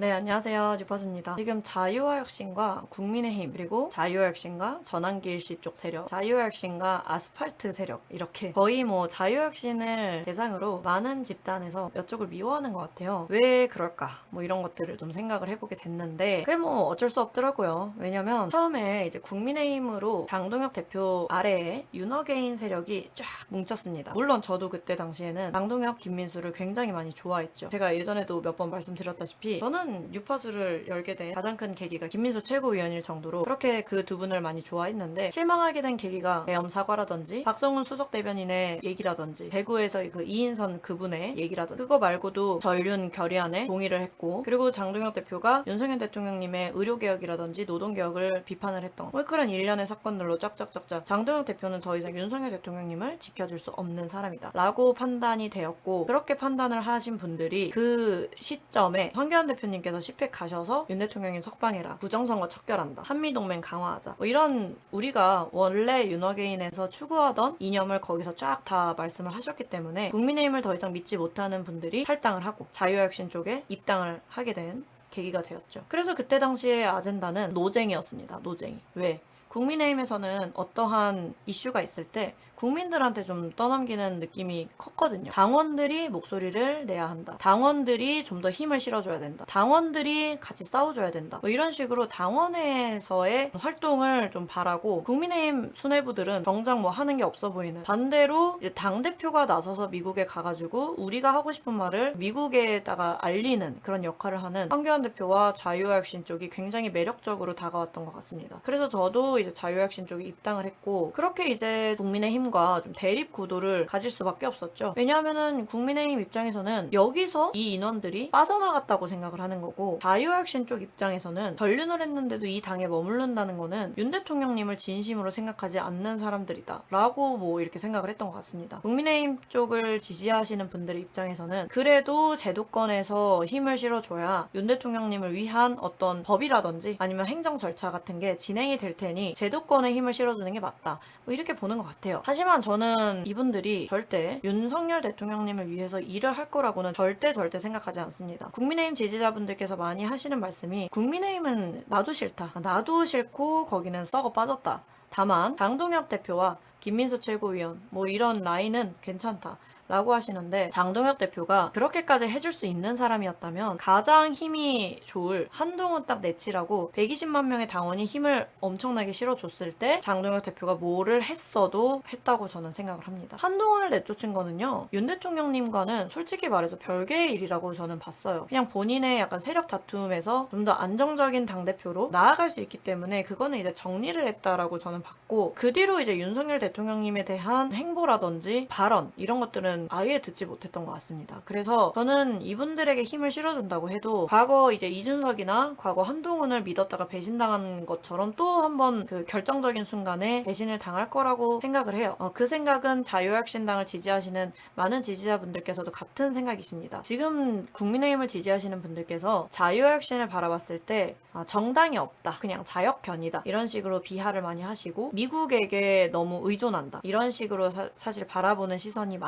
네, 안녕하세요. 주퍼즈입니다. 지금 자유화혁신과 국민의힘, 그리고 자유화혁신과 전환기일시 쪽 세력, 자유화혁신과 아스팔트 세력, 이렇게 거의 뭐 자유화혁신을 대상으로 많은 집단에서 이쪽을 미워하는 것 같아요. 왜 그럴까? 뭐 이런 것들을 좀 생각을 해보게 됐는데, 그게 뭐 어쩔 수 없더라고요. 왜냐면 처음에 이제 국민의힘으로 장동혁 대표 아래에 윤어게인 세력이 쫙 뭉쳤습니다. 물론 저도 그때 당시에는 장동혁, 김민수를 굉장히 많이 좋아했죠. 제가 예전에도 몇 번 말씀드렸다시피 저는 유파수를 열게 된 가장 큰 계기가 김민수 최고위원일 정도로 그렇게 그 두 분을 많이 좋아했는데, 실망하게 된 계기가 계엄 사과라든지 박성훈 수석 대변인의 얘기라든지 대구에서의 그 이인선 그분의 얘기라든지, 그거 말고도 전륜 결의안에 동의를 했고, 그리고 장동혁 대표가 윤석열 대통령님의 의료개혁이라든지 노동개혁을 비판을 했던 그런 일련의 사건들로 쫙쫙쫙쫙 장동혁 대표는 더 이상 윤석열 대통령님을 지켜줄 수 없는 사람이다 라고 판단이 되었고, 그렇게 판단을 하신 분들이 그 시점에 황교안 대표님께서 10회 가셔서 윤 대통령님 석방해라, 부정선거 척결한다, 한미동맹 강화하자, 뭐 이런 우리가 원래 윤어게인에서 추구하던 이념을 거기서 쫙 다 말씀을 하셨기 때문에 국민의힘을 더 이상 믿지 못하는 분들이 탈당을 하고 자유혁신 쪽에 입당을 하게 된 계기가 되었죠. 그래서 그때 당시의 아젠다는 노쟁이었습니다. 노쟁이. 왜? 국민의힘에서는 어떠한 이슈가 있을 때 국민들한테 좀 떠넘기는 느낌이 컸거든요. 당원들이 목소리를 내야 한다. 당원들이 좀 더 힘을 실어줘야 된다. 당원들이 같이 싸워줘야 된다. 뭐 이런 식으로 당원에서의 활동을 좀 바라고, 국민의힘 수뇌부들은 정작 뭐 하는 게 없어 보이는, 반대로 당대표가 나서서 미국에 가가지고 우리가 하고 싶은 말을 미국에다가 알리는 그런 역할을 하는 황교안 대표와 자유혁신 쪽이 굉장히 매력적으로 다가왔던 것 같습니다. 그래서 저도 이제 자유혁신 쪽에 입당을 했고, 그렇게 이제 국민의힘과 좀 대립 구도를 가질 수밖에 없었죠. 왜냐하면은 국민의힘 입장에서는 여기서 이 인원들이 빠져나갔다고 생각을 하는 거고, 자유혁신 쪽 입장에서는 전륜을 했는데도 이 당에 머무른다는 거는 윤 대통령님을 진심으로 생각하지 않는 사람들이다 라고 뭐 이렇게 생각을 했던 것 같습니다. 국민의힘 쪽을 지지하시는 분들의 입장에서는 그래도 제도권에서 힘을 실어줘야 윤 대통령님을 위한 어떤 법이라든지 아니면 행정 절차 같은 게 진행이 될 테니 제도권에 힘을 실어주는 게 맞다, 뭐 이렇게 보는 것 같아요. 하지만 저는 이분들이 절대 윤석열 대통령님을 위해서 일을 할 거라고는 절대 생각하지 않습니다. 국민의힘 지지자분들께서 많이 하시는 말씀이, 국민의힘은 나도 싫다, 나도 싫고 거기는 썩어 빠졌다, 다만 장동혁 대표와 김민수 최고위원 뭐 이런 라인은 괜찮다 라고 하시는데, 장동혁 대표가 그렇게까지 해줄 수 있는 사람이었다면 가장 힘이 좋을 한동훈 딱 내치라고 120만 명의 당원이 힘을 엄청나게 실어줬을 때 장동혁 대표가 뭐를 했어도 했다고 저는 생각을 합니다. 한동훈을 내쫓은 거는요, 윤 대통령님과는 솔직히 말해서 별개의 일이라고 저는 봤어요. 그냥 본인의 약간 세력 다툼에서 좀 더 안정적인 당대표로 나아갈 수 있기 때문에 그거는 이제 정리를 했다라고 저는 봤고, 그 뒤로 이제 윤석열 대통령님에 대한 행보라든지 발언 이런 것들은 아예 듣지 못했던 것 같습니다. 그래서 저는 이분들에게 힘을 실어준다고 해도 과거 이제 이준석이나 과거 한동훈을 믿었다가 배신당한 것처럼 또 한번 그 결정적인 순간에 배신을 당할 거라고 생각을 해요. 그 생각은 자유혁신당을 지지하시는 많은 지지자분들께서도 같은 생각이십니다. 지금 국민의힘을 지지하시는 분들께서 자유혁신을 바라봤을 때 정당이 없다, 그냥 자역견이다, 이런 식으로 비하를 많이 하시고 미국에게 너무 의존한다, 이런 식으로 사실 바라보는 시선이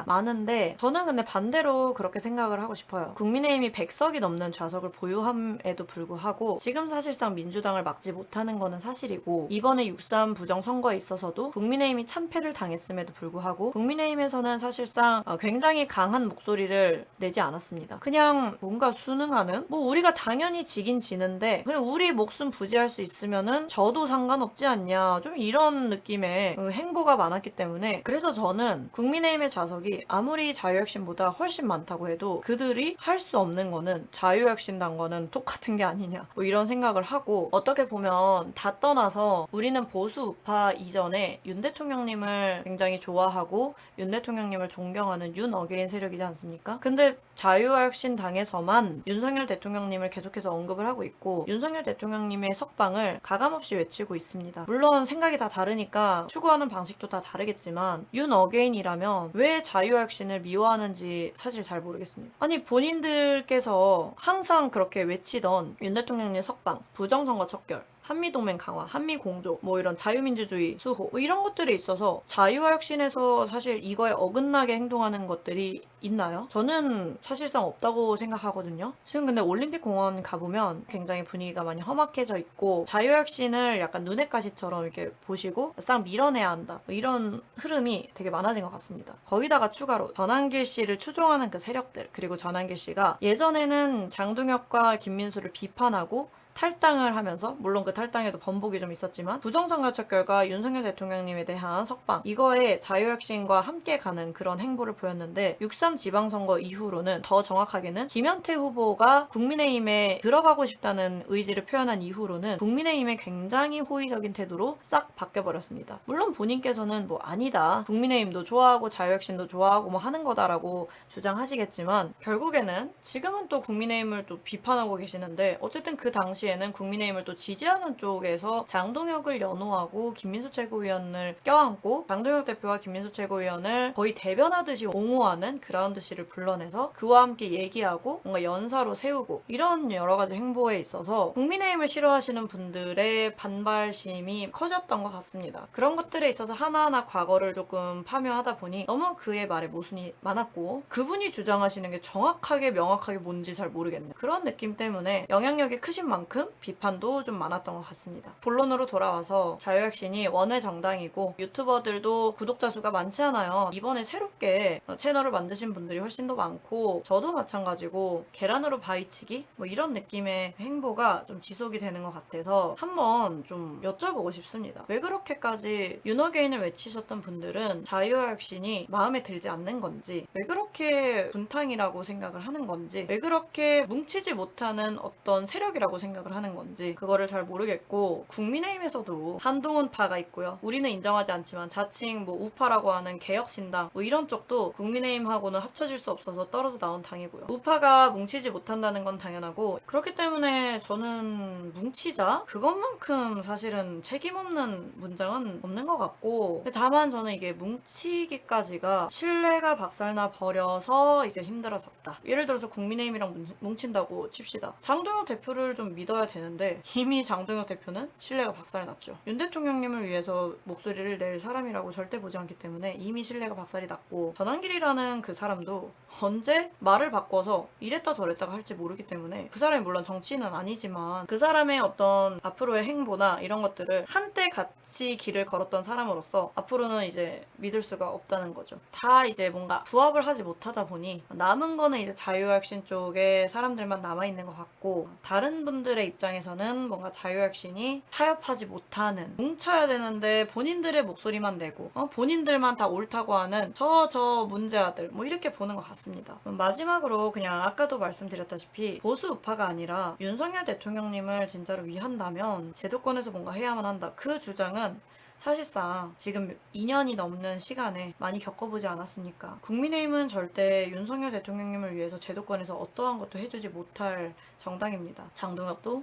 많은데, 저는 근데 반대로 그렇게 생각을 하고 싶어요. 국민의힘이 100석이 넘는 좌석을 보유함에도 불구하고 지금 사실상 민주당을 막지 못하는 거는 사실이고, 이번에 6.3 부정선거에 있어서도 국민의힘이 참패를 당했음에도 불구하고 국민의힘에서는 사실상 굉장히 강한 목소리를 내지 않았습니다. 그냥 뭔가 순응하는, 뭐 우리가 당연히 지긴 지는데 그냥 우리 목숨 부지할 수 있으면은 저도 상관없지 않냐, 좀 이런 느낌의 행보가 많았기 때문에, 그래서 저는 국민의힘의 좌석이 아무리 자유혁신보다 훨씬 많다고 해도 그들이 할 수 없는 거는 자유혁신당과는 똑같은 게 아니냐, 뭐 이런 생각을 하고, 어떻게 보면 다 떠나서 우리는 보수 우파 이전에 윤 대통령님을 굉장히 좋아하고 윤 대통령님을 존경하는 윤어게인 세력이지 않습니까? 근데 자유혁신당에서만 윤석열 대통령님을 계속해서 언급을 하고 있고 윤석열 대통령님의 석방을 가감없이 외치고 있습니다. 물론 생각이 다 다르니까 추구하는 방식도 다 다르겠지만 윤어게인이라면 왜 자유혁신을 미워하는지 사실 잘 모르겠습니다. 아니, 본인들께서 항상 그렇게 외치던 윤 대통령의 석방, 부정선거 척결, 한미동맹 강화, 한미공조, 뭐 이런 자유민주주의 수호 뭐 이런 것들이 있어서 자유화혁신에서 사실 이거에 어긋나게 행동하는 것들이 있나요? 저는 사실상 없다고 생각하거든요. 지금 근데 올림픽 공원 가보면 굉장히 분위기가 많이 험악해져 있고 자유혁신을 약간 눈엣 가시처럼 이렇게 보시고 싹 밀어내야 한다 뭐 이런 흐름이 되게 많아진 것 같습니다. 거기다가 추가로 전한길 씨를 추종하는 그 세력들, 그리고 전한길 씨가 예전에는 장동혁과 김민수를 비판하고 탈당을 하면서, 물론 그 탈당에도 번복이 좀 있었지만 부정선거적 결과 윤석열 대통령님에 대한 석방, 이거에 자유혁신과 함께 가는 그런 행보를 보였는데 6.3 지방선거 이후로는, 더 정확하게는 김현태 후보가 국민의힘에 들어가고 싶다는 의지를 표현한 이후로는 국민의힘에 굉장히 호의적인 태도로 싹 바뀌어버렸습니다. 물론 본인께서는 뭐 아니다, 국민의힘도 좋아하고 자유혁신도 좋아하고 뭐 하는 거다라고 주장하시겠지만 결국에는 지금은 또 국민의힘을 또 비판하고 계시는데, 어쨌든 그 당시에는 국민의힘을 또 지지하는 쪽에서 장동혁을 연호하고 김민수 최고위원을 껴안고 장동혁 대표와 김민수 최고위원을 거의 대변하듯이 옹호하는 그라운드씨를 불러내서 그와 함께 얘기하고 뭔가 연사로 세우고, 이런 여러 가지 행보에 있어서 국민의힘을 싫어하시는 분들의 반발심이 커졌던 것 같습니다. 그런 것들에 있어서 하나하나 과거를 조금 파묘하다 보니 너무 그의 말에 모순이 많았고, 그분이 주장하시는 게 정확하게 명확하게 뭔지 잘 모르겠네, 그런 느낌 때문에 영향력이 크신 만큼 비판도 좀 많았던 것 같습니다. 본론으로 돌아와서 자유혁신이 원외 정당이고 유튜버들도 구독자 수가 많지 않아요. 이번에 새롭게 채널을 만드신 분들이 훨씬 더 많고, 저도 마찬가지고 계란으로 바위치기 뭐 이런 느낌의 행보가 좀 지속이 되는 것 같아서 한번 좀 여쭤보고 싶습니다. 왜 그렇게까지 윤어게인을 외치셨던 분들은 자유혁신이 마음에 들지 않는 건지, 왜 그렇게 분탕이라고 생각을 하는 건지, 왜 그렇게 뭉치지 못하는 어떤 세력이라고 생각을 하는 건지 그거를 잘 모르겠고, 국민의힘에서도 한동훈파가 있고요. 우리는 인정하지 않지만 자칭 뭐 우파라고 하는 개혁신당 뭐 이런 쪽도 국민의힘하고는 합쳐질 수 없어서 떨어져 나온 당이고요. 우파가 뭉치지 못한다는 건 당연하고, 그렇기 때문에 저는 뭉치자, 그것만큼 사실은 책임없는 문장은 없는 것 같고, 다만 저는 이게 뭉치기까지가 신뢰가 박살나 버려서 이제 힘들어졌다. 예를 들어서 국민의힘이랑 뭉친다고 칩시다. 장동혁 대표를 좀 믿어야 되는데 이미 장동혁 대표는 신뢰가 박살났죠. 윤 대통령님을 위해서 목소리를 낼 사람이라고 절대 보지 않기 때문에 이미 신뢰가 박살이 났고, 전한길이라는 그 사람도 언제 말을 바꿔서 이랬다 저랬다가 할지 모르기 때문에, 그 사람이 물론 정치인은 아니지만 그 사람의 어떤 앞으로의 행보나 이런 것들을 한때 같이 길을 걸었던 사람으로서 앞으로는 이제 믿을 수가 없다는 거죠. 다 이제 뭔가 부합을 하지 못하다 보니 남은 거는 이제 자유혁신 쪽에 사람들만 남아있는 것 같고, 다른 분들의 입장에서는 뭔가 자유혁신이 타협하지 못하는, 뭉쳐야 되는데 본인들의 목소리만 내고 본인들만 다 옳다고 하는 저 문제아들 뭐 이렇게 보는 것 같습니다. 마지막으로 그냥 아까도 말씀드렸다시피 보수 우파가 아니라 윤석열 대통령님을 진짜로 위한다면 제도권에서 뭔가 해야만 한다, 그 주장은 사실상 지금 2년이 넘는 시간에 많이 겪어보지 않았습니까? 국민의힘은 절대 윤석열 대통령님을 위해서 제도권에서 어떠한 것도 해주지 못할 정당입니다. 장동혁도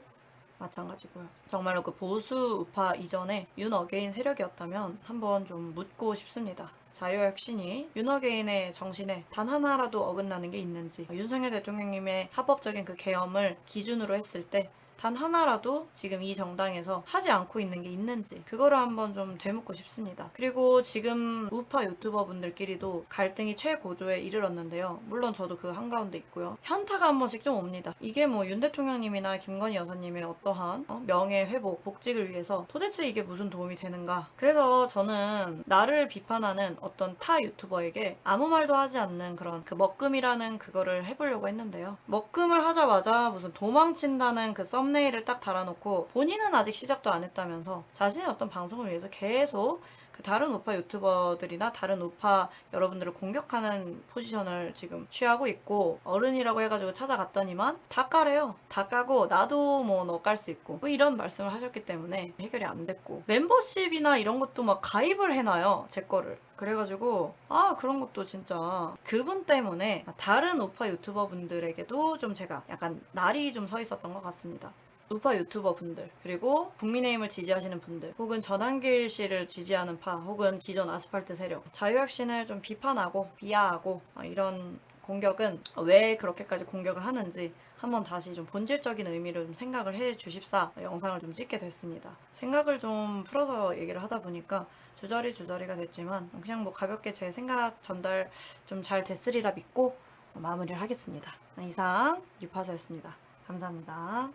마찬가지고요. 정말로 그 보수 우파 이전에 윤어게인 세력이었다면 한번 좀 묻고 싶습니다. 자유혁신이 윤어게인의 정신에 단 하나라도 어긋나는 게 있는지, 윤석열 대통령님의 합법적인 그 계엄을 기준으로 했을 때 단 하나라도 지금 이 정당에서 하지 않고 있는 게 있는지, 그거를 한번 좀 되묻고 싶습니다. 그리고 지금 우파 유튜버 분들끼리도 갈등이 최고조에 이르렀는데요. 물론 저도 그 한가운데 있고요. 현타가 한 번씩 좀 옵니다. 이게 뭐 윤 대통령님이나 김건희 여사님의 어떠한 명예 회복, 복직을 위해서 도대체 이게 무슨 도움이 되는가. 그래서 저는 나를 비판하는 어떤 타 유튜버에게 아무 말도 하지 않는 그런 그 먹금이라는 그거를 해보려고 했는데요. 먹금을 하자마자 무슨 도망친다는 그 썸네일을 딱 달아놓고, 본인은 아직 시작도 안 했다면서 자신의 어떤 방송을 위해서 계속 그 다른 우파 유튜버들이나 다른 우파 여러분들을 공격하는 포지션을 지금 취하고 있고, 어른이라고 해가지고 찾아갔더니만 다 까래요. 다 까고 나도 뭐 너 깔 수 있고 뭐 이런 말씀을 하셨기 때문에 해결이 안 됐고, 멤버십이나 이런 것도 막 가입을 해놔요, 제 거를. 그래가지고 그런 것도 진짜 그분 때문에 다른 우파 유튜버 분들에게도 좀 제가 약간 날이 좀 서 있었던 것 같습니다. 우파 유튜버 분들, 그리고 국민의힘을 지지하시는 분들, 혹은 전한길 씨를 지지하는 파, 혹은 기존 아스팔트 세력, 자유혁신을 좀 비판하고 비하하고 이런 공격은 왜 그렇게까지 공격을 하는지 한번 다시 좀 본질적인 의미를 좀 생각을 해 주십사 영상을 좀 찍게 됐습니다. 생각을 좀 풀어서 얘기를 하다 보니까 주저리가 됐지만 그냥 뭐 가볍게 제 생각 전달 좀 잘 됐으리라 믿고 마무리를 하겠습니다. 이상 유파서였습니다. 감사합니다.